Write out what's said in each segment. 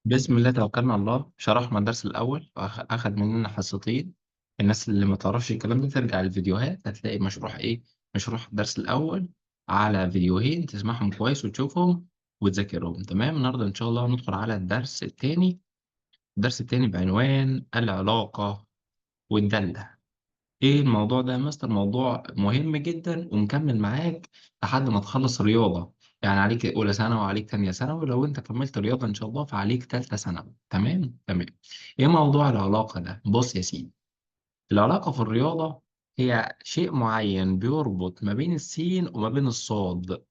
بسم الله توكلنا على الله. شرحنا الدرس الأول أخد مننا حصتين. الناس اللي ما تعرفش الكلام ده ترجع للفيديوهات، هتلاقي مشروح مشروح الدرس الأول على فيديوهين، تسمعهم كويس وتشوفهم وتذاكرهم. تمام. النهاردة إن شاء الله هندخل على الدرس التاني. الدرس التاني بعنوان العلاقة والدالة. ايه الموضوع ده يا مستر؟ موضوع مهم جدا ومكمل معاك لحد ما تخلص رياضة. يعني عليك اولى ثانوي وعليك تانية ثانوي، ولو انت كملت رياضة ان شاء الله فعليك تالتة ثانوي. تمام تمام. ايه موضوع العلاقة ده؟ بص يا سيدي، العلاقة في الرياضة هي شيء معين بيربط ما بين السين وما بين الصاد.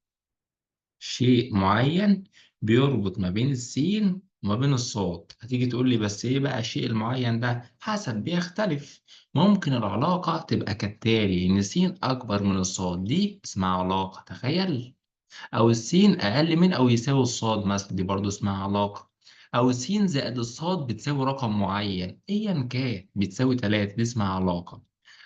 شيء معين بيربط ما بين السين وما بين الصاد. هتيجي تقول لي بس ايه بقى الشيء المعين ده؟ حسب، بيختلف. ممكن العلاقة تبقى كالتالي: ان السين اكبر من الصاد، دي اسمها علاقة، تخيل. او السين اقل من او يساوي الصاد مثلا، دي برضو اسمها علاقة. او السين زائد الصاد بتساوي رقم معين ايا كان، بتساوي 3، دي اسمها علاقة.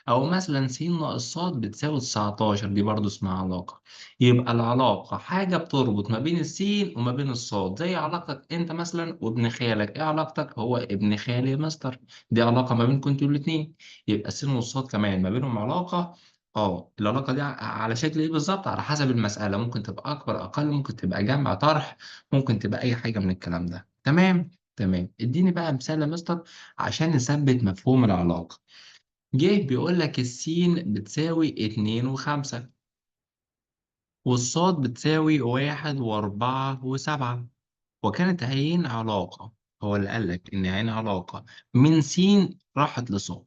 او مثلا س ناقص ص بتساوي 19، دي برضو اسمها علاقة. يبقى العلاقة حاجة بتربط ما بين السين وما بين الصاد، زي علاقتك انت مثلا وابن خالك. ايه علاقتك؟ هو ابن خالي يا مستر. دي علاقة ما بينكم انتوا الاتنين. يبقى السين والصاد كمان ما بينهم علاقة. اه، العلاقة دي على شكل ايه بالظبط؟ على حسب المسألة، ممكن تبقى أكبر أقل، ممكن تبقى جمع طرح، ممكن تبقى أي حاجة من الكلام ده. تمام تمام. اديني بقى مثال يا مستر عشان نثبت مفهوم العلاقة. جه بيقول لك السين بتساوي 2 و5، والصاد بتساوي 1 و4 و7، وكانت عين علاقة. هو اللي قال لك إن عين علاقة من سين راحت لصاد.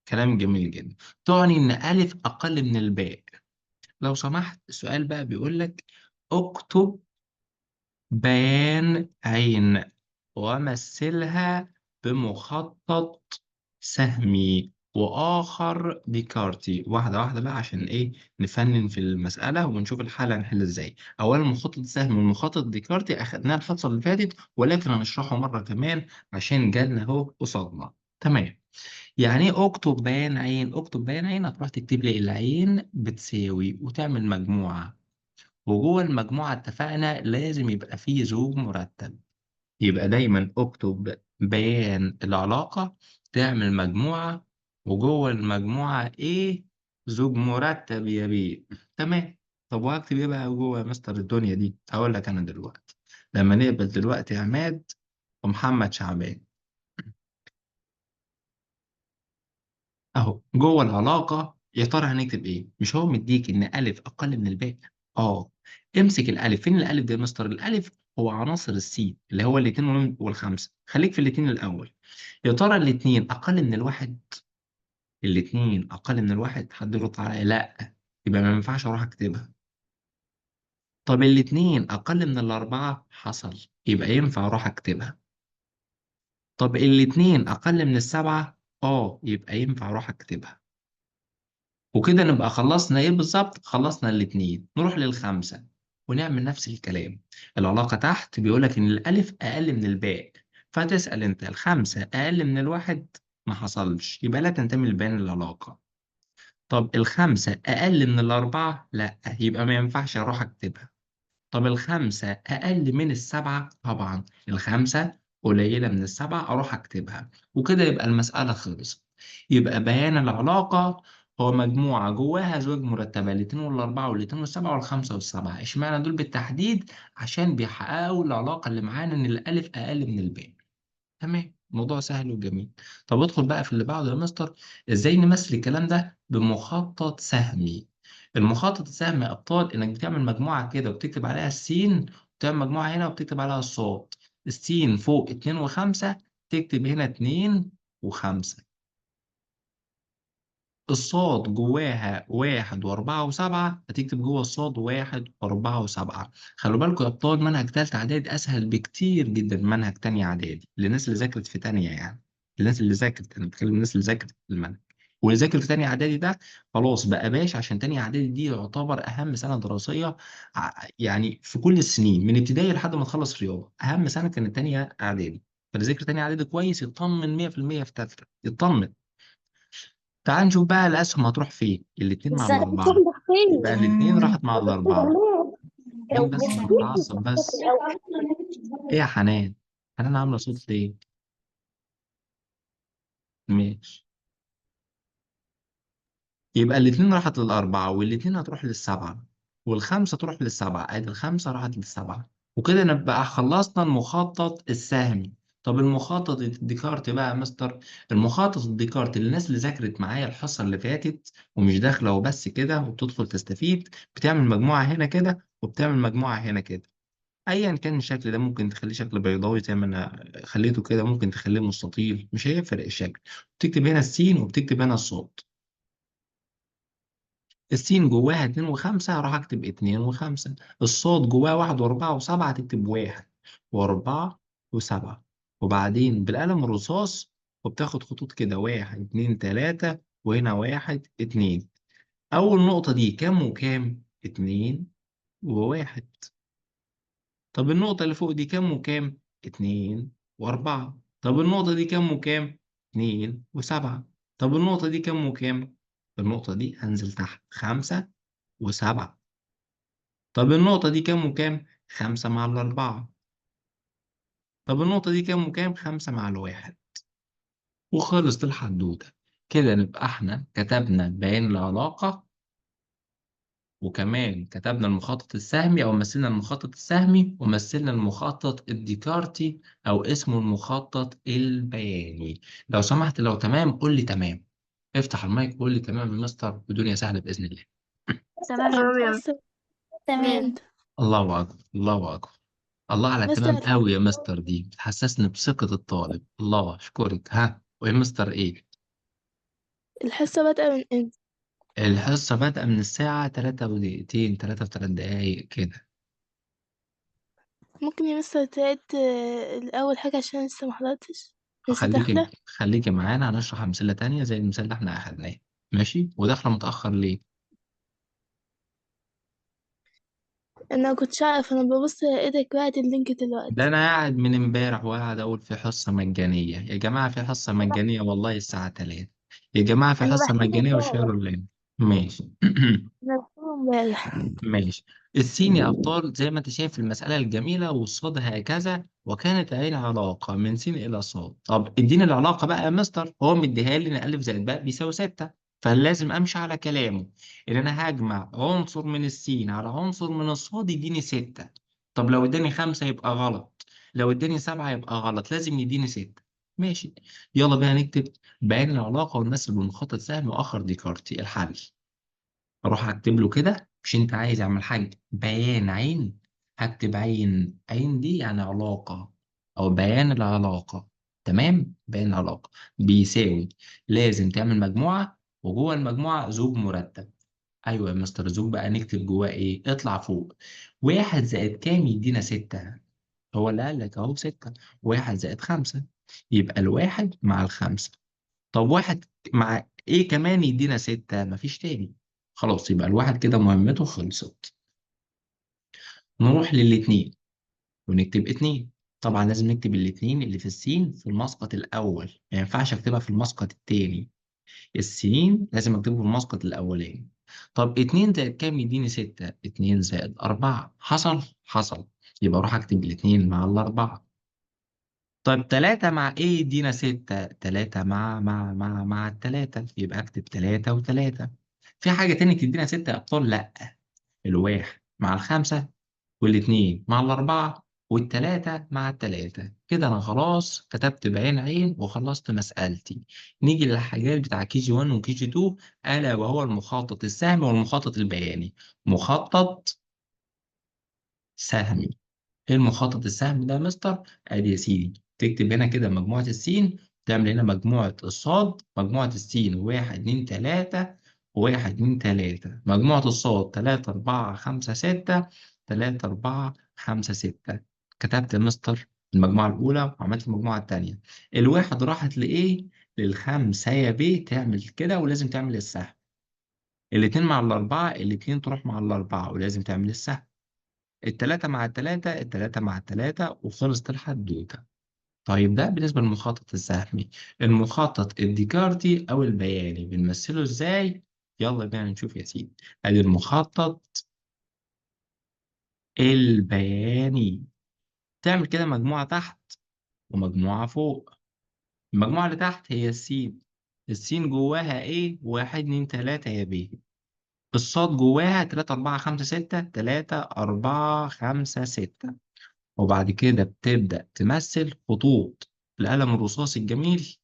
كلام جميل جدا. تعني إن ألف أقل من الباء. لو سمحت، السؤال بقى بيقول لك اكتب بيان عين ومثلها بمخطط سهمي وآخر ديكارتي. واحدة واحدة بقى عشان إيه؟ نفنن في المسألة ونشوف الحالة هنحل إزاي. أولا مخطط سهمي والمخطط ديكارتي أخدناه الحصة اللي فاتت، ولكن هنشرحه مرة كمان عشان جالنا أهو قصادنا. تمام. يعني ايه اكتب بيان عين؟ اكتب بيان عين هتروح تكتب لي العين بتساوي وتعمل مجموعة، وجوه المجموعة اتفقنا لازم يبقى فيه زوج مرتب. يبقى دايما اكتب بيان العلاقة، تعمل مجموعة، وجوه المجموعة ايه؟ زوج مرتب يا بيه. تمام. طب وهكتب ايه بقى جوه يا مستر الدنيا دي؟ هقول لك انا دلوقتي. لما نقبل دلوقتي عماد ومحمد شعبان، اهو جوه العلاقه يا ترى هنكتب ايه؟ مش هو مديك ان الف اقل من الباء؟ اه. امسك الالف. فين الالف ده يا مستر؟ الالف هو عناصر السين اللي هو الاثنين والخمسه. خليك في الاثنين الاول. يا ترى الاثنين اقل من الواحد؟ الاثنين اقل من الواحد؟ حد يرد عليا لا. يبقى ما ينفعش اروح اكتبها. طب الاثنين اقل من الاربعه؟ حصل، يبقى ينفع اروح اكتبها. طب الاثنين اقل من السبعه؟ اه، يبقى ينفع اروح اكتبها. وكده نبقى خلصنا ايه بالظبط؟ خلصنا الاتنين. نروح للخمسة ونعمل نفس الكلام. العلاقة تحت بيقولك إن الألف أقل من الباء، فتسأل أنت الخمسة أقل من الواحد؟ ما حصلش، يبقى لا تنتمي لبيان العلاقة. طب الخمسة أقل من الأربعة؟ لا، يبقى ما ينفعش أروح أكتبها. طب الخمسة أقل من السبعة؟ طبعا الخمسة قليلة من السبعة، أروح أكتبها. وكده يبقى المسألة خلصت. يبقى بيان العلاقة هو مجموعة جواها زوج مرتبة، الاتنين والأربعة والاتنين والسبعة والخمسة والسبعة. اشمعنى دول بالتحديد؟ عشان بيحققوا العلاقة اللي معانا إن الألف أقل من الباء. تمام، موضوع سهل وجميل. طب ادخل بقى في اللي بعده يا مستر. ازاي نمثل الكلام ده بمخطط سهمي؟ المخطط السهمي يا ابطال انك بتعمل مجموعه كده وبتكتب عليها السين، وتعمل مجموعه هنا وبتكتب عليها الصاد. السين فوق 2 و5، تكتب هنا 2 و5. الصاد جواها 1 و4 و7، هتكتب جوه الصاد 1 و4 و7. خلوا بالكم يا أبطال، منهج تالتة إعدادي أسهل بكتير جدا من منهج تانية إعدادي للناس اللي ذاكرت في تانية يعني. الناس اللي ذاكرت، أنا بتكلم الناس اللي ذاكرت المنهج. واللي ذاكر في تانية إعدادي ده خلاص بقى باشا، عشان تانية إعدادي دي يعتبر أهم سنة دراسية. يعني في كل السنين من ابتدائي لحد ما تخلص رياضة، أهم سنة كانت تانية إعدادي. فاللي ذاكر تانية إعدادي كويس يطمن 100% في تالتة، يطمن. تعال نشوف بقى الأسهم هتروح فين. الاتنين مع ازاي الأربعة، بتاخد فين؟ يبقى الاتنين راحت مع الأربعة. لو مين بس اللي متعصب بس؟ إيه يا حنان؟ أنا عاملة صوت ليه؟ ماشي. يبقى الاتنين راحت للأربعة، والاتنين هتروح للسبعة، والخمسة تروح للسبعة، ادي الخمسة راحت للسبعة. وكده نبقى خلصنا المخطط السهمي. طب المخطط الديكارت بقى يا مستر، المخطط الديكارت للناس اللي ذاكرت معايا الحصة اللي فاتت ومش داخلة وبس كده وبتدخل تستفيد، بتعمل مجموعة هنا كده وبتعمل مجموعة هنا كده. ايا كان الشكل ده، ممكن تخليه شكل بيضاوي زي ما انا خليته كده، ممكن تخليه مستطيل، مش هيفرق الشكل. بتكتب هنا السين وبتكتب هنا الصاد. السين جواها اتنين وخمسة، راح اكتب اتنين وخمسة. الصاد جواها واحد واربعة وسبعة، تكتب واحد واربعة وسبعة. وبعدين بالقلم الرصاص، وبتاخد خطوط كده، واحد اتنين تلاتة، وهنا واحد اتنين. أول نقطة دي كام وكام؟ اتنين وواحد. طب النقطة اللي فوق دي كام وكام؟ اتنين وأربعة. طب النقطة دي كام وكام؟ اتنين وسبعة. طب النقطة دي كام وكام؟ النقطة دي هنزل تحت، خمسة وسبعة. طب النقطة دي كام وكام؟ خمسة مع الأربعة. طب النقطة دي كام وكام؟ خمسة مع الواحد. وخلصت الحدوتة. كده نبقى احنا كتبنا بيان العلاقة، وكمان كتبنا المخطط السهمي أو مثلنا المخطط السهمي، ومثلنا المخطط الديكارتي أو اسمه المخطط البياني. لو سمحت، لو تمام قول لي تمام. افتح المايك وقول لي تمام يا مستر، والدنيا سهلة بإذن الله. تمام يا تمام يا مستر. مستر. تمام. الله أكبر، الله أكبر. الله على مستر تمام قوي يا مستر، دي بتحسسني بثقة الطالب. الله أشكرك. ها ويا مستر إيه؟ الحصة بادئة من امتى؟ الحصة بادئة من الساعة 3 ودقيقتين، 3 و3 دقايق كده. ممكن يا مستر تعيد الأول حاجة عشان لسه محضرتش، لسه خليكي داخلة. خليكي معانا، هنشرح أمثلة تانية زي المثال اللي احنا أخدناه. ماشي؟ وداخلة متأخر ليه؟ أنا مكنتش أعرف، أنا ببص لقيتك بعت اللينك ده دلوقتي. أنا قاعد من امبارح وقاعد أقول في حصة مجانية يا جماعة، في حصة مجانية والله الساعة 3. يا جماعة في أنا حصة بحسبه مجانية امبارح. وشيروا اللينك. ماشي. أنا بحسبه امبارح. ماشي. السين يا أبطال زي ما أنت شايف المسألة الجميلة، والصاد هكذا، وكانت عين علاقة من سين إلى صاد. طب اديني العلاقة بقى يا مستر، هو مديها لي إن ألف زائد باء بيساوي 6، فلازم أمشي على كلامه إن أنا هجمع عنصر من السين على عنصر من الصاد يديني 6. طب لو اداني 5 يبقى غلط، لو اداني 7 يبقى غلط، لازم يديني 6. ماشي. يلا بقى نكتب بيان العلاقة ونمثل بالمخطط سهم وآخر ديكارتي الحل. اروح اكتب له كده، مش انت عايز اعمل حاجه بيان عين؟ هكتب عين، عين دي يعني علاقه او بيان العلاقه. تمام، بيان العلاقه بيساوي، لازم تعمل مجموعه وجوه المجموعه زوج مرتب. ايوه يا مستر، زوج بقى نكتب جواه ايه؟ اطلع فوق. واحد زائد كام يدينا 6؟ هو اللي قال لك اهو 6. واحد زائد 5، يبقى الواحد مع الخمسة. طب واحد مع ايه كمان يدينا 6؟ مفيش تاني. خلاص، يبقى الواحد كده مهمته خلصت. نروح للاتنين ونكتب اتنين. طبعا لازم نكتب الاتنين اللي في السين في المسقط الأول، ما ينفعش أكتبها في المسقط التاني. السين لازم أكتبه في المسقط الأولاني. طب اتنين زائد كام يديني 6؟ اتنين زائد 4. حصل؟ حصل. يبقى أروح أكتب الاتنين مع الأربعة. طيب تلاتة مع إيه يدينا 6؟ تلاتة مع التلاتة، يبقى أكتب تلاتة وتلاتة. في حاجة تاني تدينا 6 يا أبطال؟ لأ. الواحد مع الخمسة، والاتنين مع الأربعة، والتلاتة مع التلاتة. كده أنا خلاص كتبت بعين عين وخلصت مسألتي. نيجي للحاجات بتاع كي جي 1 وكي جي 2، ألا وهو المخطط السهمي والمخطط البياني. مخطط سهمي. ايه المخطط السهمي ده يا مستر؟ ادي يا سيدي، تكتب هنا كده مجموعة السين، تعمل هنا مجموعة الصاد. مجموعة السين واحد اتنين تلاتة، واحد اتنين تلاتة. مجموعة الصاد تلاتة أربعة خمسة ستة، تلاتة أربعة خمسة ستة. كتبت يا مستر المجموعة الأولى وعملت المجموعة التانية. الواحد راحت لإيه؟ للخمسة يا بيه، تعمل كده ولازم تعمل السهم. الاتنين مع الأربعة، الاتنين تروح مع الأربعة ولازم تعمل السهم. التلاتة مع التلاتة، التلاتة مع التلاتة، وخلصت الحدوتة. طيب ده بالنسبة للمخطط السهمي. المخطط الديكارتي أو البياني بنمثله إزاي؟ يلا بينا نشوف يا سيدي. أدي المخطط البياني. تعمل كده مجموعة تحت، ومجموعة فوق. المجموعة اللي تحت هي السين. السين جواها ايه؟ واحد اتنين تلاتة يا بيه. الصاد جواها تلاتة أربعة خمسة ستة، تلاتة أربعة خمسة ستة. وبعد كده بتبدأ تمثل خطوط القلم الرصاصي الجميل.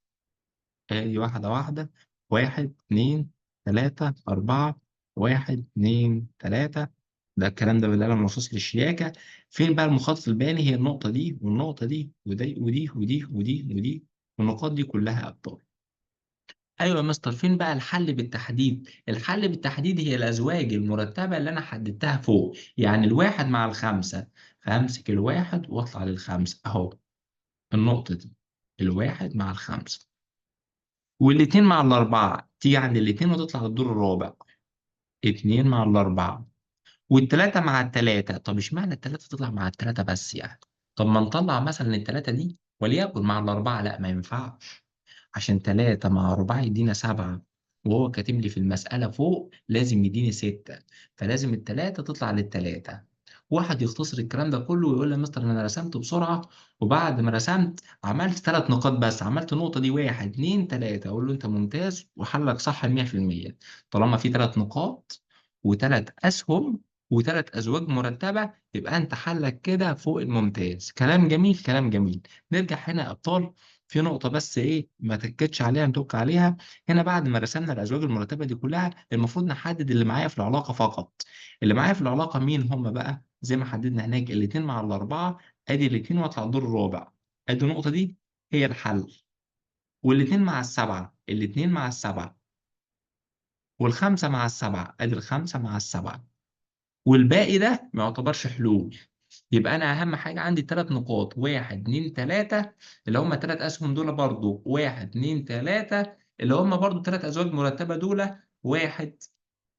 ادي واحدة واحدة. واحد اتنين تلاتة أربعة. واحد اتنين تلاتة. ده الكلام ده بالقلم الرصاصي للشياكة. فين بقى المخطط البياني؟ هي النقطة دي والنقطة دي ودي ودي ودي ودي ودي. والنقاط دي كلها أبطال. أيوة يا مستر، فين بقى الحل بالتحديد؟ الحل بالتحديد هي الأزواج المرتبة اللي أنا حددتها فوق، يعني الواحد مع الخمسة. فأمسك الواحد وأطلع للخمسة أهو. النقطة دي الواحد مع الخمسة. والاتنين مع الأربعة تيجي عند الاتنين وتطلع للدور الرابع. اتنين مع الأربعة. والتلاتة مع التلاتة. طب اشمعنى التلاتة تطلع مع التلاتة بس يعني؟ طب ما نطلع مثلا التلاتة دي وليكن مع الأربعة. لا، ما ينفعش. عشان تلاتة مع أربعة يدينا سبعة. وهو كاتب لي في المسألة فوق لازم يديني ستة. فلازم التلاتة تطلع للتلاتة. واحد يختصر الكلام ده كله ويقول لي يا مستر أنا رسمت بسرعة، وبعد ما رسمت عملت ثلاث نقاط بس، عملت النقطة دي واحد اتنين تلاتة. أقول له أنت ممتاز وحلك صح 100%. طالما في ثلاث نقاط وثلاث أسهم وثلاث أزواج مرتبة يبقى أنت حلك كده فوق الممتاز. كلام جميل كلام جميل. نرجع هنا يا أبطال. في نقطة بس إيه ما تكتش عليها نتك عليها. هنا بعد ما رسمنا الأزواج المرتبة دي كلها المفروض نحدد اللي معايا في العلاقة فقط. اللي معايا في العلاقة مين هم بقى؟ زي ما حددنا هناك الاتنين مع الأربعة. أدي الاتنين وأطلع الدور الرابع. أدي النقطة دي هي الحل. والاتنين مع السبعة. الاتنين مع السبعة. والخمسة مع السبعة. أدي الخمسة مع السبعة. والباقي ده ما يعتبرش حلول. يبقى انا اهم حاجه عندي ثلاث نقاط واحد اتنين تلاته. اللي هم ثلاث اسهم دول برضو واحد اتنين تلاته. اللي هم برضو ثلاث ازواج مرتبه دول واحد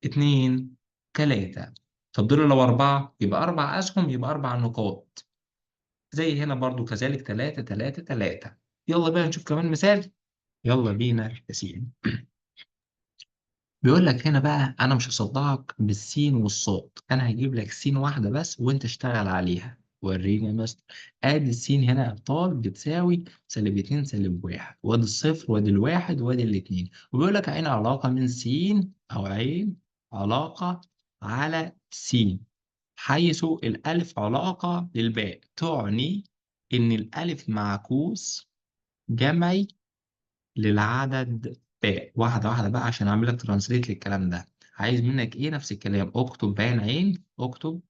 اتنين تلاته. طب دول لو اربعه يبقى اربع اسهم يبقى اربع نقاط. زي هنا برضو كذلك تلاته تلاته تلاته. يلا بقى نشوف كمان مثال. يلا بينا يا سيدي. بيقول لك هنا بقى انا مش هصدعك بالسين والصاد. انا هجيب لك سين واحده بس وانت اشتغل عليها. وريني يا مستر. ادي السين هنا يا ابطال بتساوي سالب اتنين سالب واحد، وادي الصفر وادي الواحد وادي الاتنين. وبيقول لك عين علاقه من سين او عين علاقه على سين، حيث الالف علاقه للباء، تعني ان الالف معكوس جمعي للعدد باء. واحدة واحدة بقى عشان أعمل لك ترانسليت للكلام ده. عايز منك إيه؟ نفس الكلام. اكتب بيان عين. اكتب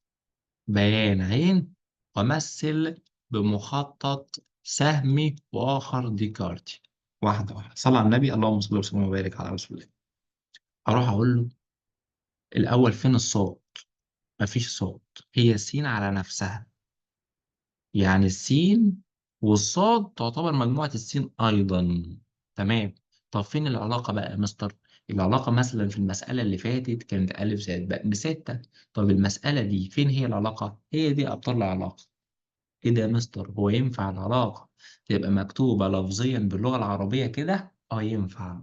بيان عين ومثل بمخطط سهمي وآخر ديكارتي. واحدة واحدة. صلى على النبي. اللهم صل وسلم وبارك على رسول الله. أروح أقول له الأول فين الصوت؟ مفيش صوت. هي السين على نفسها. يعني السين والصاد تعتبر مجموعة السين أيضا. تمام. طب فين العلاقة بقى يا مستر؟ العلاقة مثلا في المسألة اللي فاتت كانت ألف زائد باء بستة. طب المسألة دي فين هي العلاقة؟ هي دي أبطال العلاقة. إيه ده يا مستر؟ هو ينفع العلاقة تبقى مكتوبة لفظيا باللغة العربية كده؟ آه ينفع.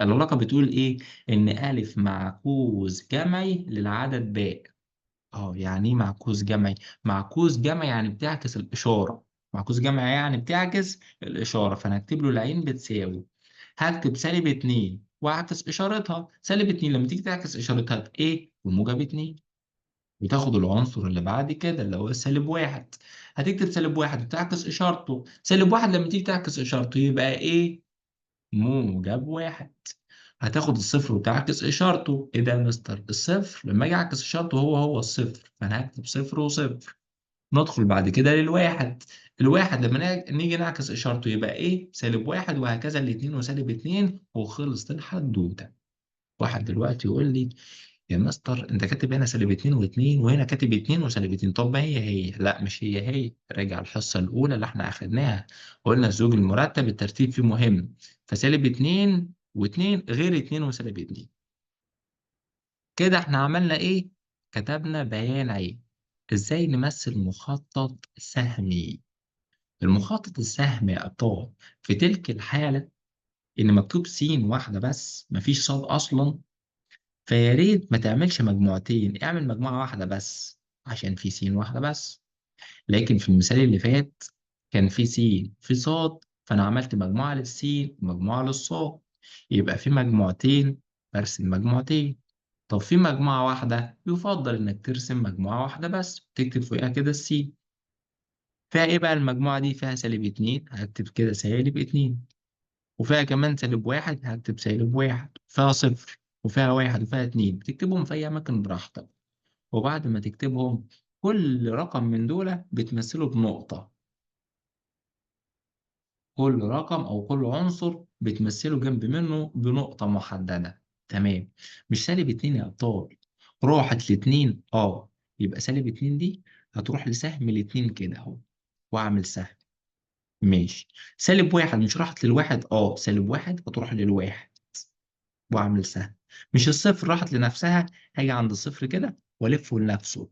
العلاقة بتقول إيه؟ إن ألف معكوس جمعي للعدد باء. اه يعني ايه معكوس جمعي؟ معكوس جمعي يعني بتعكس الإشارة. معكوس جمعي يعني بتعكس الإشارة. فأنا هكتب له العين بتساوي. هكتب سالب اتنين وأعكس إشارتها. سالب اتنين لما تيجي تعكس إشارتها بإيه؟ بموجب اتنين. وتاخد العنصر اللي بعد كده اللي هو سالب واحد. هتكتب سالب واحد وتعكس إشارته. سالب واحد لما تيجي تعكس إشارته يبقى إيه؟ موجب واحد. هتاخد الصفر وتعكس اشارته. ايه ده يا مستر؟ الصفر لما اجي اعكس اشارته هو هو الصفر، فانا هكتب صفر وصفر. ندخل بعد كده للواحد. الواحد لما نيجي نعكس اشارته يبقى ايه؟ سالب واحد. وهكذا الاتنين وسالب اتنين وخلصت الحدوته. واحد دلوقتي يقول لي يا مستر انت كاتب هنا سالب اتنين واتنين وهنا كاتب اتنين وسالب اتنين. طب ما هي هي. لا مش هي هي. راجع الحصة الأولى اللي احنا أخدناها. قلنا الزوج المرتب الترتيب فيه مهم. فسالب اتنين واتنين غير اتنين وسالب اتنين. كده احنا عملنا ايه؟ كتبنا بيان عين. ازاي نمثل مخطط سهمي؟ المخطط السهمي يا أبطال في تلك الحالة إن مكتوب سين واحدة بس مفيش صاد أصلا. فيا ريت ما تعملش مجموعتين، اعمل مجموعة واحدة بس عشان في سين واحدة بس. لكن في المثال اللي فات كان في س في صاد، فأنا عملت مجموعة للسين ومجموعة للصاد، يبقى في مجموعتين برسم مجموعتين. طب في مجموعة واحدة يفضل إنك ترسم مجموعة واحدة بس، تكتب فوقها كده السين. فيها إيه بقى المجموعة دي؟ فيها -2، هكتب كده -2، وفيها كمان -1، هكتب -1، فيها صفر وفيها واحد وفيها اتنين، تكتبهم في أي أماكن براحتك. وبعد ما تكتبهم، كل رقم من دول بتمثله بنقطة، كل رقم أو كل عنصر بتمثله جنب منه بنقطة محددة. تمام. مش -2 يا أبطال، راحت الاتنين يبقى -2 دي هتروح لسهم الاتنين كده أهو، وأعمل سهم. ماشي. -1 مش راحت للواحد؟ -1 هتروح للواحد وأعمل سهم. مش الصفر راحت لنفسها؟ هاجي عند الصفر كده وألفه لنفسه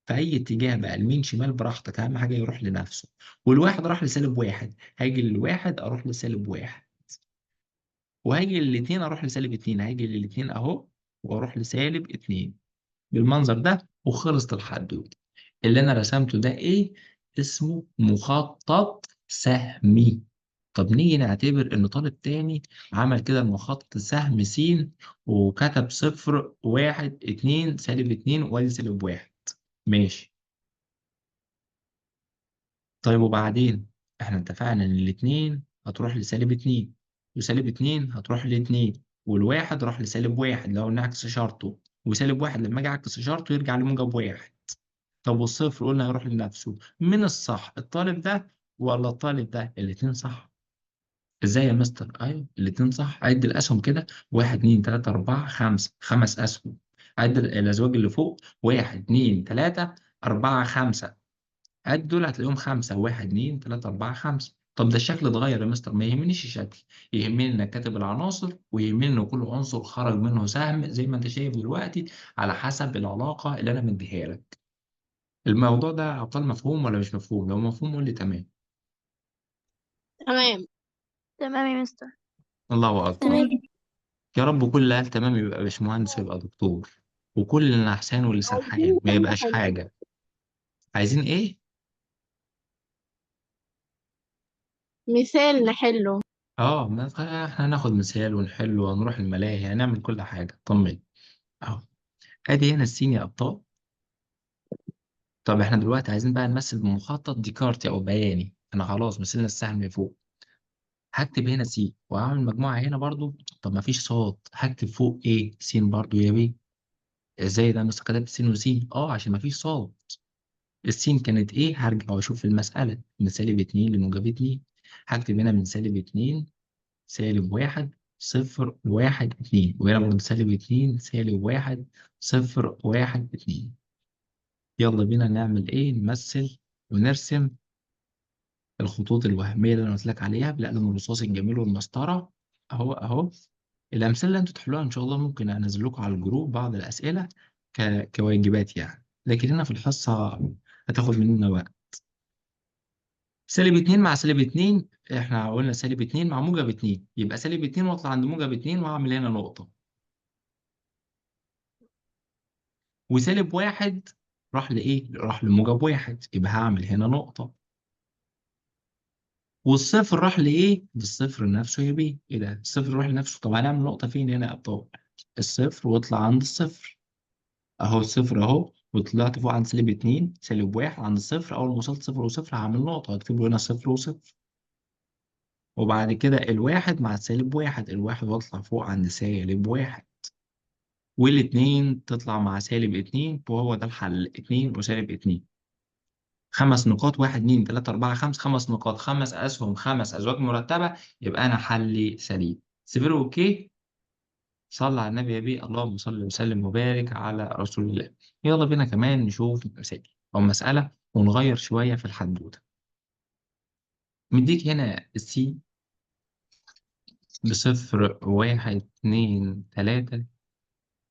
في أي اتجاه بقى، يمين شمال براحتك، أهم حاجة يروح لنفسه. والواحد راح لسالب 1، هاجي للواحد أروح لسالب 1، وهاجي للاتنين أروح لسالب 2، هاجي للاتنين أهو وأروح لسالب 2 بالمنظر ده، وخلصت الحدوتة. اللي أنا رسمته ده إيه؟ اسمه مخطط سهمي. طب نيجي نعتبر إن طالب تاني عمل كده المخطط سهم س، وكتب 0 1 2 -2 وادي -1. ماشي. طيب وبعدين، احنا اتفقنا ان الاتنين هتروح لسالب 2، وسالب 2 هتروح لاتنين، والواحد راح لسالب 1 لو نعكس شرطه، وسالب 1 لما اجي اعكس شرطه يرجع لموجب 1. طب والصفر قلنا هيروح لنفسه. من الصح الطالب ده ولا الطالب ده؟ الاتنين صح. ازاي يا مستر؟ ايوه الاتنين صح. عد الاسهم كده: 1 2 3 4 5، 5 اسهم. عد الازواج اللي فوق: 1 2 3 4 5. عد دول هتلاقيهم خمسة: 1 2 3 4 5. طب ده الشكل اتغير يا مستر. ما يهمنيش الشكل، يهمني إنك كاتب العناصر، ويهمني إن كل عنصر خرج منه سهم زي ما أنت شايف دلوقتي، على حسب العلاقة اللي أنا مديها لك. الموضوع ده يا أبطال مفهوم ولا مش مفهوم؟ لو مفهوم قول لي تمام. تمام. تمام يا مستر. الله أكبر. تمام. يا رب كل اللي قال تمام يبقى باشمهندس ويبقى دكتور، وكل اللي نحسان واللي عايزين سرحان ما نحل يبقاش حاجة. حاجة. عايزين إيه؟ مثال نحله. احنا هناخد مثال ونحله ونروح الملاهي، هنعمل كل حاجة، طمن. أهو. ادي هنا السين يا ابطال. طب احنا دلوقتي عايزين بقى نمثل بمخطط ديكارتي او بياني. انا خلاص مثلنا السهم من فوق، هكتب هنا سي وهعمل مجموعه هنا برضو. طب ما فيش صاد، هكتب فوق ايه؟ س برضو يا بيه. ازاي ده؟ مستر كتبت س وسين عشان ما فيش صاد. السين كانت ايه؟ هرجع واشوف المساله من -2 لموجب 2. هكتب هنا من -2 -1 0 1 2، وهنا برضه -2 -1 0 1 2. يلا بينا نعمل ايه؟ نمثل ونرسم الخطوط الوهمية اللي أنا قلت لك عليها بالقلم الرصاصي الجميل والمسطرة. أهو أهو. الأمثلة اللي أنتوا تحلوها إن شاء الله ممكن أنزل لكم على الجروب بعض الأسئلة كواجبات يعني، لكن هنا في الحصة هتاخد مننا وقت. -2 مع -2، إحنا قلنا -2 مع موجب 2، يبقى -2 وأطلع عند موجب 2 وأعمل هنا نقطة. -1 راح لإيه؟ راح لموجب 1، يبقى هعمل هنا نقطة. والصفر راح لايه؟ للصفر نفسه يا بيه. ايه ده؟ الصفر راح لنفسه. طب هنعمل نقطة فين هنا يا ابطال؟ الصفر واطلع عند الصفر. اهو الصفر اهو، وطلعت فوق عند -2 -1 عند الصفر. اول ما وصلت صفر وصفر هعمل نقطة، هكتب له هنا صفر وصفر. وبعد كده الواحد مع -1، الواحد واطلع فوق عند -1. والاتنين تطلع مع -2، وهو ده الحل: 2 وسالب 2. 5 نقاط: 1 2 3 4 5، 5 نقاط، 5 أسهم، 5 أزواج مرتبة. يبقى أنا حلي سليم. سيبيرو أوكي. صلى على النبي يا بيه، اللهم صل وسلم وبارك على رسول الله. يلا بينا كمان نشوف مسائل أو مسألة ونغير شوية في الحدوتة. مديك هنا السي ب0 1 2 3،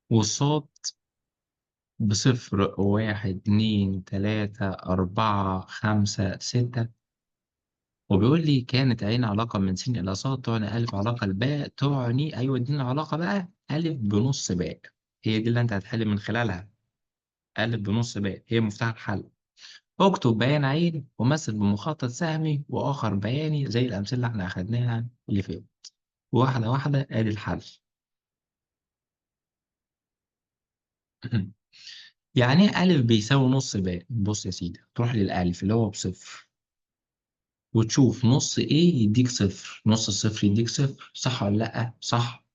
والصاد ب0 1 2 3 4 5 6. وبيقول لي كانت عين علاقة من س إلى ص تعني ألف علاقة الباء تعني، أيوة اديني العلاقة بقى: ألف بنص باء. هي دي اللي أنت هتحل من خلالها. ألف بنص باء هي مفتاح الحل. اكتب بيان عين ومثل بمخطط سهمي وآخر بياني زي الأمثلة اللي احنا أخدناها اللي فاتت. واحدة واحدة آدي الحل. يعني ايه ألف بيساوي نص باء؟ بص يا سيدي، تروح للألف اللي هو بصفر وتشوف نص إيه يديك صفر، نص الصفر يديك صفر، صح ولا لأ؟ صح.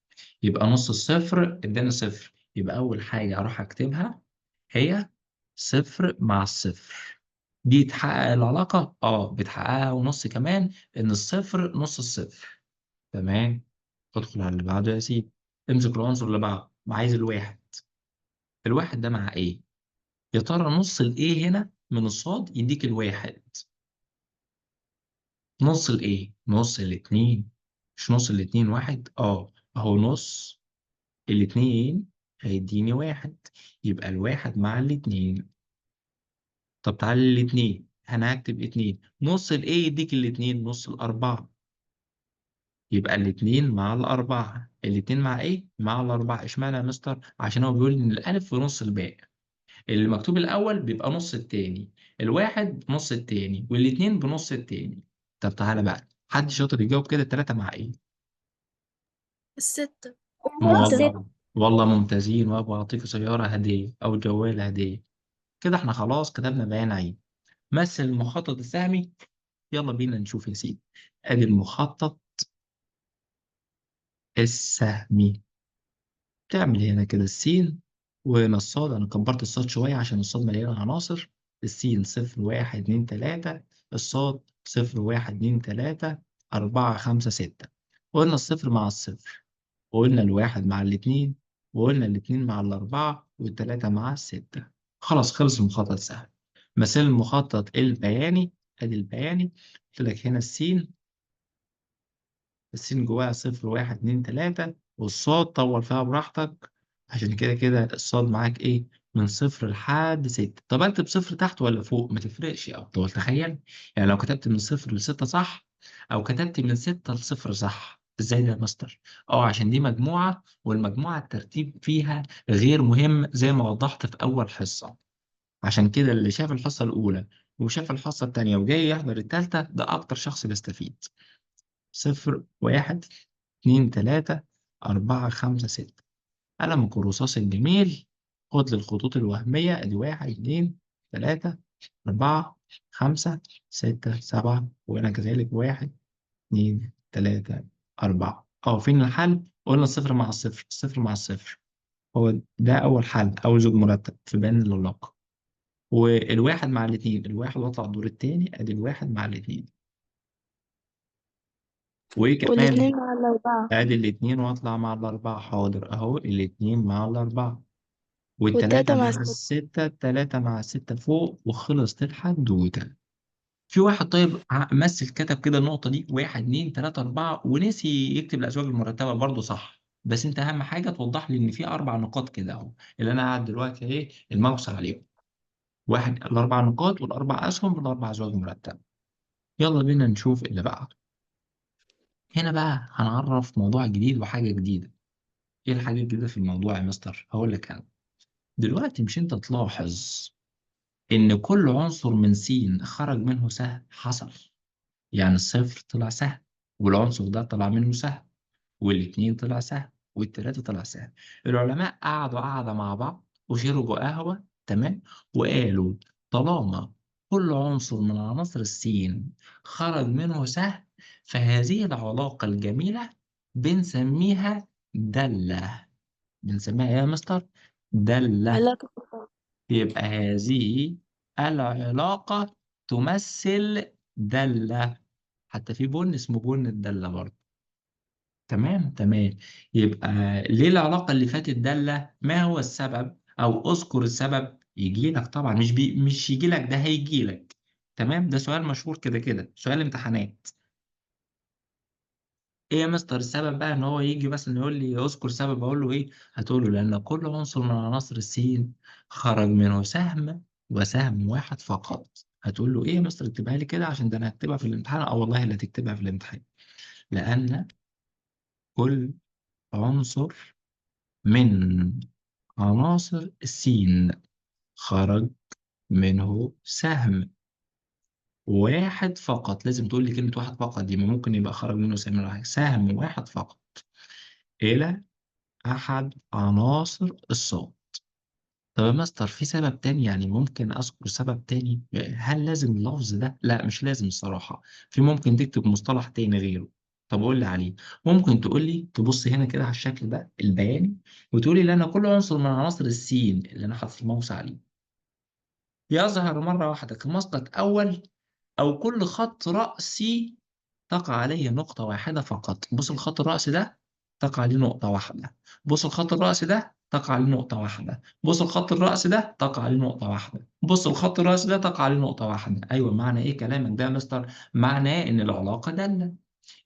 يبقى نص الصفر اداني صفر، يبقى أول حاجة أروح أكتبها هي صفر مع الصفر. دي تحقق العلاقة؟ اه بتحققها ونص كمان، إن الصفر نص الصفر. تمام. ادخل على اللي بعده يا سيدي، امسك العنصر اللي بعده، عايز الواحد. الواحد ده مع ايه؟ يا ترى نص الايه هنا من الصاد يديك الواحد. نص الايه؟ نص الاتنين. مش نص الاتنين واحد؟ اه اهو نص الاتنين هيديني واحد، يبقى الواحد مع الاتنين. طب تعالى الاتنين، انا هكتب اتنين، نص الايه يديك الاتنين، نص الاربعة. يبقى الاتنين مع الاربعة، الاتنين مع ايه؟ مع الاربعة. اشمعنى يا مستر؟ عشان هو بيقول ان الالف في نص الباقي. المكتوب الأول بيبقى نص التاني، الواحد نص التاني، والاتنين بنص التاني. طب تعالى بقى، حد شاطر يجاوب كده التلاتة مع إيه؟ الستة. والله والله ممتازين، وأبغى أعطيك سيارة هدية أو جوال هدية. كده إحنا خلاص كتبنا بيان عين. مثل المخطط السهمي. يلا بينا نشوف يا سيدي. أدي المخطط السهمي. تعمل هنا كده السين، وهنا الصاد. أنا كبرت الصاد شوية عشان الصاد مليان عناصر. السين صفر واحد اتنين تلاتة، الصاد صفر واحد اتنين تلاتة أربعة خمسة ستة. وقلنا الصفر مع الصفر، وقلنا الواحد مع الاتنين، وقلنا الاتنين مع الأربعة، والتلاتة مع الستة. خلاص خلص المخطط سهل. مثال المخطط البياني. أدي البياني. قلت لك هنا السين، السين جواها صفر واحد اتنين تلاتة، والصاد طول فيها براحتك. عشان كده كده الصاد معاك ايه؟ من صفر لحد ستة. طب اكتب صفر تحت ولا فوق؟ ما تفرقش يا ابطال، تخيل. يعني لو كتبت من صفر لستة صح، او كتبت من ستة لصفر صح. ازاي ده يا مستر؟ اه عشان دي مجموعة، والمجموعة الترتيب فيها غير مهم زي ما وضحت في اول حصة. عشان كده اللي شاف الحصة الأولى وشاف الحصة التانية وجاي يحضر التالتة ده أكتر شخص بيستفيد. صفر واحد اتنين تلاتة أربعة خمسة ستة. قلمك الرصاص الجميل، خد لي الخطوط الوهمية. أدي واحد اتنين تلاتة أربعة خمسة ستة سبعة، وأنا كذلك واحد اتنين تلاتة أربعة. أه فين الحل؟ قلنا الصفر مع الصفر، الصفر مع الصفر. هو ده أول حل، أول زوج مرتب في بيان العلاقة. والواحد مع الاتنين، الواحد واطلع الدور التاني. أدي الواحد مع الاتنين. وإيه كمان؟ والاتنين مع الأربعة. ادي الاتنين واطلع مع الاربعة. حاضر اهو الاتنين مع الاربعة، والتلاتة والتلاتة مع مع الستة. الستة، التلاتة مع الستة فوق، وخلصت الحدوتة. في واحد طيب مثل كتب كده النقطة دي واحد اتنين تلاتة أربعة ونسي يكتب الأزواج المرتبة، برضه صح. بس أنت أهم حاجة توضح لي إن في أربع نقاط كده أهو، اللي أنا قاعد دلوقتي إيه الماوس عليهم. واحد الأربع نقاط والأربع أسهم والأربع أزواج مرتبة. يلا بينا نشوف اللي بعده. هنا بقى هنعرف موضوع جديد وحاجة جديدة. ايه الحاجة الجديدة في الموضوع يا مستر؟ هقول لك انا. دلوقتي مش انت تلاحظ ان كل عنصر من س خرج منه سهم؟ حصل. يعني الصفر طلع سهم، والعنصر ده طلع منه سهم، والاتنين طلع سهم، والتلاتة طلع سهم. العلماء قعدوا مع بعض وشربوا قهوة، تمام، وقالوا طالما كل عنصر من عناصر السين خرج منه سهم، فهذه العلاقة الجميلة بنسميها دالة. بنسميها ايه يا مستر؟ دالة. علاقة الفرق. يبقى هذه العلاقة تمثل دالة. حتى في بن اسمه بن الدالة برضه. تمام تمام. يبقى ليه العلاقة اللي فاتت دالة؟ ما هو السبب؟ أو أذكر السبب. يجي لك طبعا، مش يجي لك، ده هيجي لك. تمام، ده سؤال مشهور كده كده، سؤال امتحانات. ايه يا مستر السبب بقى ان هو يجي مثلا يقول لي اذكر سبب؟ اقول له ايه؟ هتقول له لان كل عنصر من عناصر السين خرج منه سهم، وسهم واحد فقط. هتقول له ايه يا مستر؟ اكتبها لي كده عشان ده انا هكتبها في الامتحان. اه والله اللي هتكتبها في الامتحان. لان كل عنصر من عناصر السين خرج منه سهم. واحد فقط. لازم تقول لي كلمة واحد فقط دي، ما ممكن يبقى خرج منه سهم ولا حاجة. سهم واحد فقط إلى أحد عناصر الصاد. طب يا مستر في سبب تاني؟ يعني ممكن أذكر سبب تاني؟ هل لازم اللفظ ده؟ لا مش لازم الصراحة. في ممكن تكتب مصطلح تاني غيره. طب قول لي عليه. ممكن تقول لي تبص هنا كده على الشكل ده البياني، وتقولي لي أنا كل عنصر من عناصر السين اللي أنا حاطط الماوس عليه يظهر مرة واحدة كمسقط أول، أو كل خط رأسي تقع عليه نقطة واحدة فقط. بص الخط الرأسي ده تقع عليه نقطة واحدة. بص الخط الرأسي ده تقع عليه نقطة واحدة. بص الخط الرأسي ده تقع عليه نقطة واحدة. بص الخط الرأسي ده تقع عليه نقطة واحدة. أيوة، معنى إيه كلامك ده يا مستر؟ معناه إن العلاقة دالة.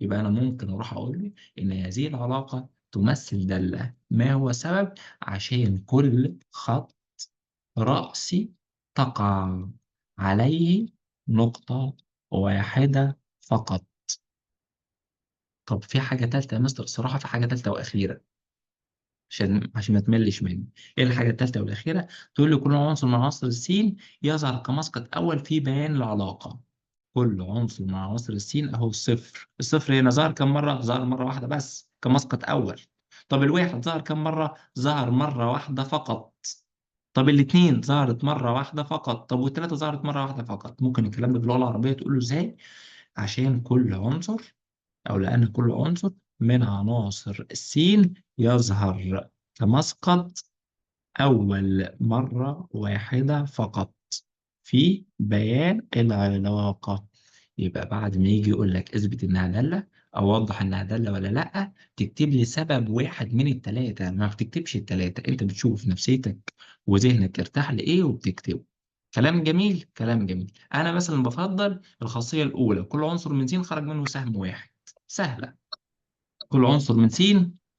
يبقى أنا ممكن أروح أقول له إن هذه العلاقة تمثل دالة. ما هو السبب؟ عشان كل خط رأسي تقع عليه نقطة واحدة فقط. طب في حاجة تالتة يا مستر؟ الصراحة في حاجة تالتة وأخيرة، عشان ما تملش مني. إيه الحاجة التالتة والأخيرة؟ تقول لي كل عنصر من عناصر السين يظهر كمسقط أول في بيان العلاقة. كل عنصر من عناصر السين أهو الصفر. الصفر هنا ظهر كم مرة؟ ظهر مرة واحدة بس كمسقط أول. طب الواحد ظهر كم مرة؟ ظهر مرة واحدة فقط. طب الاتنين ظهرت مرة واحدة فقط. طب والتلاتة ظهرت مرة واحدة فقط. ممكن الكلام ده باللغة العربية تقول له إزاي؟ عشان كل عنصر، أو لأن كل عنصر من عناصر السين يظهر كمسقط أول مرة واحدة فقط في بيان العلاقة. يبقى بعد ما يجي يقول لك اثبت إنها دالة أو وضح إنها دالة ولا لأ، تكتب لي سبب واحد من التلاتة. ما بتكتبش التلاتة، أنت بتشوف نفسيتك وذهنك يرتاح لإيه وبتكتبه. كلام جميل، كلام جميل. أنا مثلا بفضل الخاصية الأولى، كل عنصر من س خرج منه سهم واحد. سهلة. كل عنصر من س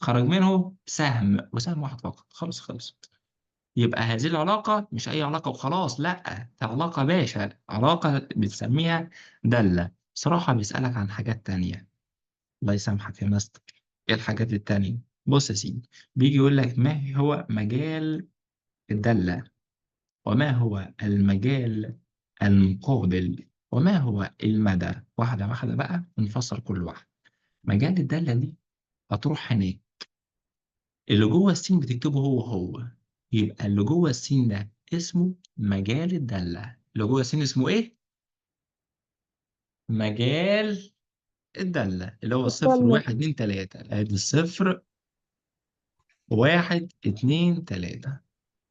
خرج منه سهم، وسهم واحد فقط. خلص. يبقى هذه العلاقة مش أي علاقة وخلاص، لأ، دي علاقة باشا، علاقة بنسميها دالة. صراحة بيسألك عن حاجات تانية. الله يسامحك يا مستر. إيه الحاجات التانية؟ بص يا سيدي، بيجي يقول لك ما هو مجال الدالة، وما هو المجال المقابل، وما هو المدى. واحدة واحدة بقى نفسر كل واحدة. مجال الدالة دي هتروح هناك، اللي جوه السين بتكتبه هو. يبقى اللي جوه السين ده اسمه مجال الدالة. اللي جوه السين اسمه ايه؟ مجال الدالة، اللي هو صفر الدالة. واحد اتنين تلاتة. ادي صفر واحد اتنين تلاتة.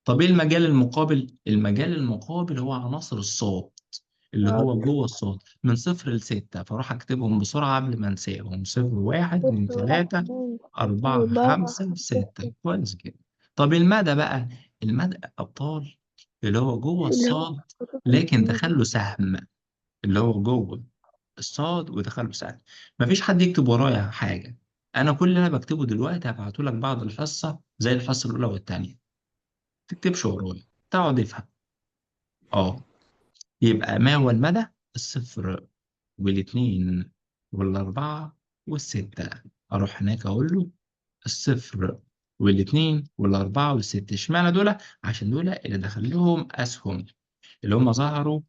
طب ايه المجال المقابل؟ المجال المقابل هو عناصر الصاد اللي آه، هو جوه الصاد من صفر لستة. فاروح اكتبهم بسرعة قبل ما انساهم. صفر واحد اتنين صفر واحد تلاتة اتنين أربعة أربعة خمسة ستة. ستة. كويس جدا. طب المدى بقى، المدى أبطال اللي هو جوه اللي هو الصاد خطوط لكن السين. دخله سهم. اللي هو جوه الصاد ودخله سهم. مفيش حد يكتب ورايا حاجة. أنا كل اللي أنا بكتبه دلوقتي هبعته لك بعد الحصة زي الحصة الأولى والتانية. تكتبش ورايا، تقعد افهم. اه. يبقى ما هو المدى؟ الصفر والاتنين والأربعة والستة. أروح هناك أقول له الصفر والاتنين والأربعة والستة. اشمعنى دول؟ عشان دول اللي دخل لهم أسهم، اللي هم ظهروا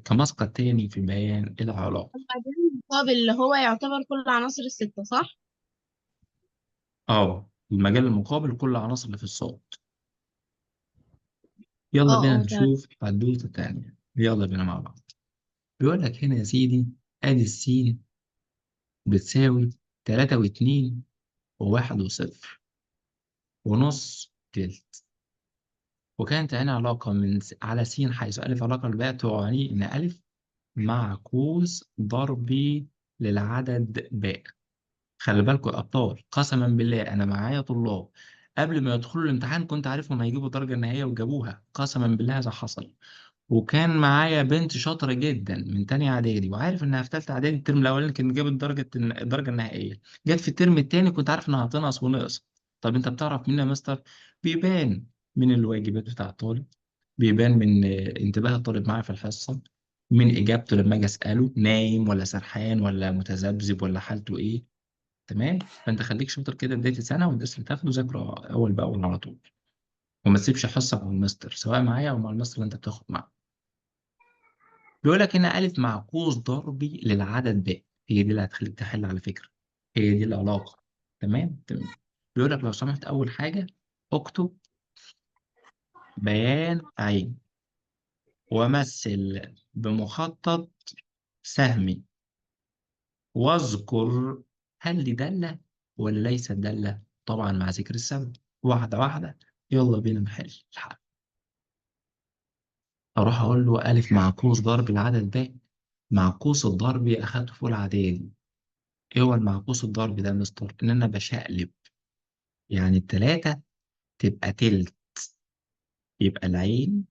كمسقط تاني في بيان العلاقة. المجال المقابل اللي هو يعتبر كل عناصر الستة صح؟ اه، المجال المقابل كل العناصر اللي في الصوت. يلا بينا اه تمام. نشوف حدوتة تانية. يلا بينا مع بعض. بيقول لك هنا يا سيدي، ادي السين بتساوي تلاتة واتنين وواحد وصفر ونص تلت. وكانت هنا علاقة من على س حيث ألف علاقة الباء تعني إن ألف معكوس ضربي للعدد باء. خلي بالكوا يا أبطال، قسما بالله أنا معايا طلاب قبل ما يدخلوا الامتحان كنت عارفهم هيجيبوا الدرجة النهائية وجابوها. قسما بالله هذا حصل. وكان معايا بنت شاطرة جدا من تانية إعدادي، وعارف إنها في تالتة إعدادي الترم الأولاني كانت جابت الدرجة النهائية. جت في الترم التاني كنت عارف إنها هتنقص ونقص. طب أنت بتعرف منين يا مستر؟ بيبان من الواجبات بتاع الطالب، بيبان من انتباه الطالب معايا في الحصة، من إجابته لما أجي أسأله نايم ولا سرحان ولا متذبذب ولا حالته إيه. تمام؟ فأنت خليك شاطر كده بداية السنة، والدرس اللي تاخده ذاكره أول بأول على طول. وما تسيبش حصة مع المستر، سواء معايا أو مع المستر اللي أنت بتاخد معاه. بيقول لك هنا ألف معكوس ضربي للعدد باء، هي دي اللي هتخليك تحل على فكرة، هي دي العلاقة. تمام تمام. بيقول لك لو سمحت أول حاجة اكتب بيان عين ومثل بمخطط سهمي واذكر هل دي دالة ولا ليست دالة، طبعا مع ذكر السبب. واحدة واحدة، يلا بينا نحل الحل. أروح أقول له ألف معكوس ضرب العدد باء، معكوس الضرب أخدته فوق العادية. ايه هو المعكوس الضرب ده يا مستر؟ ان انا بشقلب، يعني التلاتة تبقى تلت، يبقى العين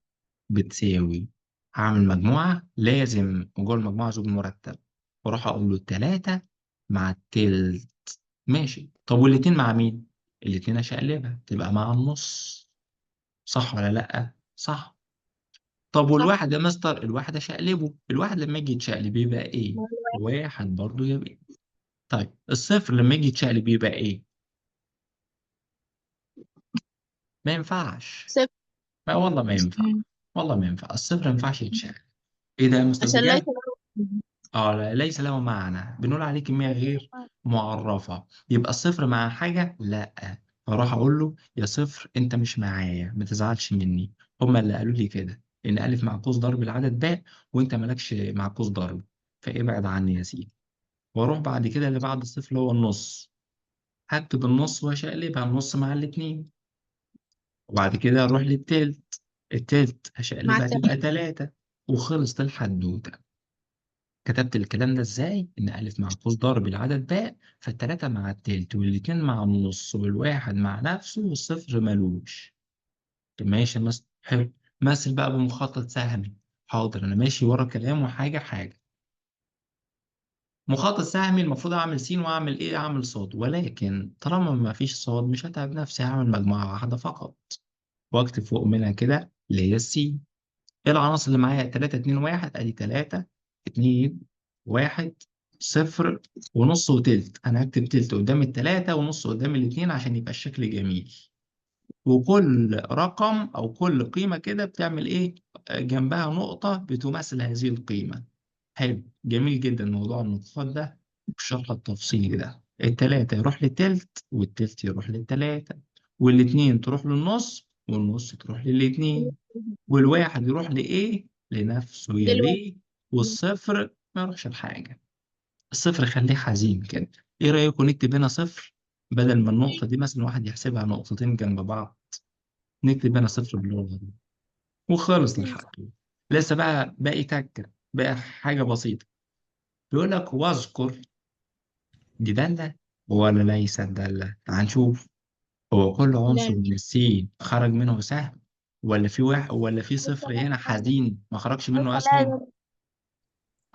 بتساوي، هعمل مجموعة لازم جوه المجموعة زوج مرتب، واروح اقول له التلاتة مع التلت. ماشي، طب والاتنين مع مين؟ الاتنين اشقلبها تبقى مع النص، صح ولا لأ؟ صح. طب صح. والواحد يا مستر، الواحد اشقلبه، الواحد لما يجي يتشقلب يبقى ايه؟ واحد برضه يبقى إيه؟ طيب الصفر لما يجي يتشقلب يبقى ايه؟ ما ينفعش. صفر. ما والله ما ينفع، مم. والله ما ينفع، الصفر ما ينفعش يتشال. ايه ده يا مستر عشان ليس بجد؟ له. اه لا، ليس له معنى، بنقول عليه كمية غير معرفة. يبقى الصفر مع حاجة؟ لا. فراح اقول له يا صفر انت مش معايا، ما تزعلش مني، هما اللي قالوا لي كده ان الف معكوس ضرب العدد باء وانت مالكش معكوس ضرب، فابعد عني يا سيدي. واروح بعد كده اللي بعد الصفر اللي هو النص، هكتب النص واشقلبها النص مع الاتنين. وبعد كده اروح للتلت، التلت مع هشقلبها تبقى التاني. تلاتة، وخلصت الحدوتة. كتبت الكلام ده ازاي؟ ان الف معكوس ضرب العدد باء، فالتلاتة مع التلت والاتنين مع النص والواحد مع نفسه والصفر ملوش. طب ماشي مثلا، حلو. مثل بقى بمخطط سهمي. حاضر، انا ماشي ورا كلامه حاجة حاجة. مخطط سهمي المفروض اعمل س واعمل ايه؟ اعمل صاد، ولكن طالما ما فيش صاد مش هتعب نفسي، هعمل مجموعة واحدة فقط واكتب فوق منها كده اللي هي السين. ايه العناصر اللي معايا؟ 3 2 1، ادي 3 2 1 0 ونص وتلت. انا هكتب تلت قدام التلاتة ونص قدام الاتنين عشان يبقى الشكل جميل. وكل رقم او كل قيمة كده بتعمل ايه؟ جنبها نقطة بتمثل هذه القيمة. حلو، جميل جدا موضوع النقاط ده والشرح التفصيلي ده. التلاتة يروح للتلت والتلت يروح للتلاتة، والاتنين تروح للنص والنص تروح للاتنين، والواحد يروح لإيه؟ لنفسه يا دلوقتي. بيه، والصفر ما يروحش لحاجة. الصفر خليه حزين كده. إيه رأيكم نكتب هنا صفر، بدل ما النقطة دي مثلا واحد يحسبها نقطتين جنب بعض، نكتب هنا صفر باللغة دي وخلص الحق. لسه بقى باقي تكة، بقى حاجة بسيطة. بيقول لك واذكر، دي دالة ولا ليست دالة؟ تعال نشوف. هو كل عنصر لا. من السين خرج منه سهم، ولا في واحد، ولا في صفر هنا حزين ما خرجش ليس منه لا أسهم؟ دل.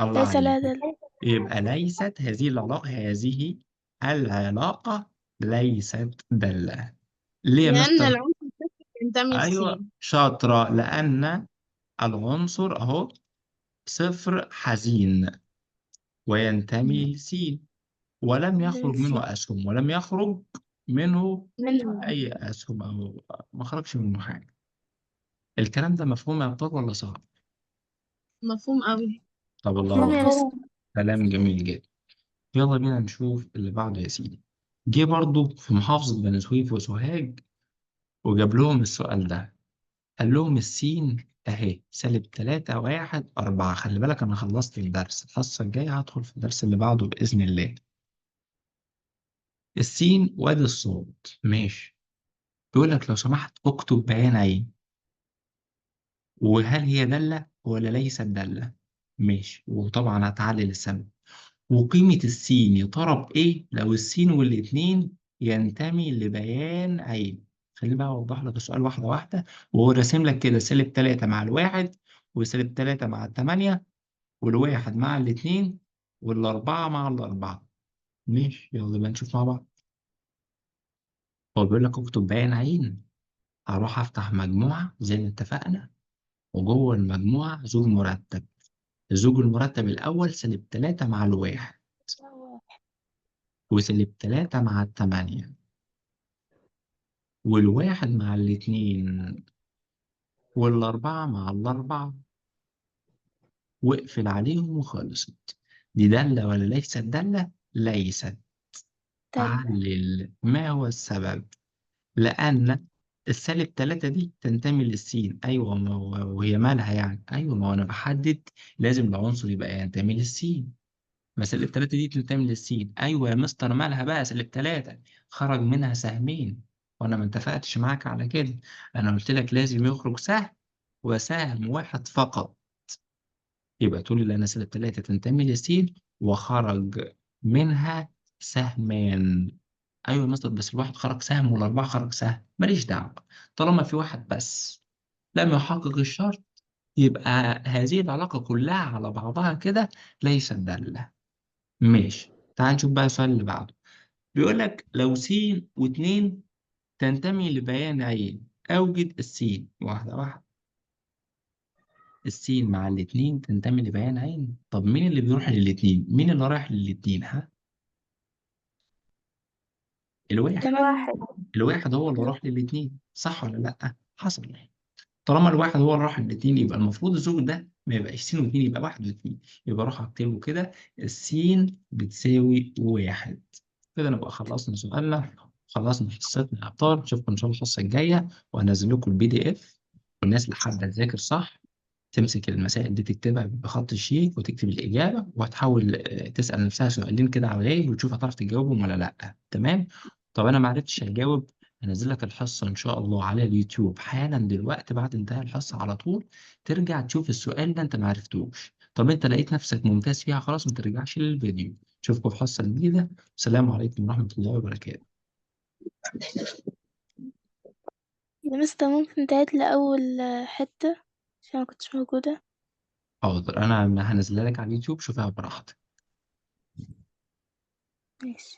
الله ليس عليك. لا دل. يبقى ليست هذه العلاقة، هذه العلاقة ليست دالة. ليه يا لأن مستر؟ العنصر صفر ينتمي أيوه للسين. شاطرة، لأن العنصر أهو صفر حزين وينتمي لسين، ولم يخرج ليس منه أسهم، ولم يخرج منه منهم. أي أسهم، أو ما خرجش منه حاجة. الكلام ده مفهوم يا أبطال ولا صعب؟ مفهوم أوي. طب الله مفهوم يا أكبر، مستر. كلام جميل جدا. يلا بينا نشوف اللي بعده يا سيدي. جه برضو في محافظة بني سويف وسوهاج وجاب لهم السؤال ده، قال لهم السين أهي -3 1 4. خلي بالك أنا خلصت الدرس، الحصة الجاية هدخل في الدرس اللي بعده بإذن الله. السين وادي الصاد، ماشي. بيقول لك لو سمحت اكتب بيان عين، وهل هي دالة ولا ليست دالة؟ ماشي، وطبعا هتعلل السبب. وقيمة السين يا ترى بإيه لو السين والاتنين ينتمي لبيان عين؟ خليني بقى أوضح لك السؤال واحدة واحدة. وهو راسم لك كده -3 مع الواحد، -3 مع التمانية، والواحد مع الاتنين، والأربعة مع الأربعة. ماشي، يلا بقى نشوف مع بعض. هو بيقول لك اكتب بيان عين، هروح أفتح مجموعة زي ما اتفقنا، وجوه المجموعة زوج مرتب. الزوج المرتب الأول -3 مع الواحد، -3 مع التمانية، والواحد مع الاتنين، والأربعة مع الأربعة. واقفل عليهم وخلصت. دي دالة ولا ليست دالة؟ ليست. دالة. علل ما هو السبب. لأن -3 دي تنتمي للسين. أيوة، ما هو وهي مالها يعني؟ أيوة، ما هو أنا بحدد لازم العنصر يبقى ينتمي للسين. ما -3 دي تنتمي للسين. أيوة يا مستر، مالها بقى -3؟ خرج منها سهمين، وأنا ما اتفقتش معاك على كده. أنا قلت لك لازم يخرج سهم وسهم واحد فقط. يبقى تقول لي أنا -3 تنتمي للسين وخرج منها سهمان. ايوه يا مستر، بس الواحد خرج سهم والاربعه خرج سهم، ماليش دعوه. طالما في واحد بس لم يحقق الشرط، يبقى هذه العلاقه كلها على بعضها كده ليست داله. ماشي، تعال نشوف بقى السؤال اللي بعده. بيقول لك لو س واتنين تنتمي لبيان عين، اوجد السين. واحده واحده. السين مع الاتنين تنتمي لبيان عين. طب مين اللي بيروح للاتنين؟ مين اللي رايح للاتنين؟ ها؟ الواحد. تمام. الواحد هو اللي راح للاتنين، صح ولا لا؟ حصل. طالما الواحد هو اللي راح الاثنين، يبقى المفروض الزوج ده ما يبقاش س واثنين، يبقى واحد واثنين. يبقى اروح اكتبه كده، السين بتساوي واحد. كده نبقى خلصنا سؤالنا، خلصنا حصتنا يا ابطال. نشوفكم ان شاء الله الحصه الجايه، وهنزل لكم PDF. والناس اللي حابه تذاكر صح تمسك المسائل دي تكتبها بخط الشيك وتكتب الإجابة، وهتحاول تسأل نفسها سؤالين كده على الغيب وتشوف هتعرف تجاوبهم ولا لأ. تمام؟ طب أنا ما عرفتش أجاوب، هنزل لك الحصة إن شاء الله على اليوتيوب حالا دلوقتي بعد انتهاء الحصة على طول. ترجع تشوف السؤال ده أنت ما عرفتوش. طب أنت لقيت نفسك ممتاز فيها، خلاص ما ترجعش للفيديو. أشوفكم في حصة جديدة. السلام عليكم ورحمة الله وبركاته. يا مستر ممكن تعيد لأول حتة عشان ما كنتش موجودة؟ حاضر، أنا هنزلها لك على اليوتيوب، شوفها براحتك. ماشي.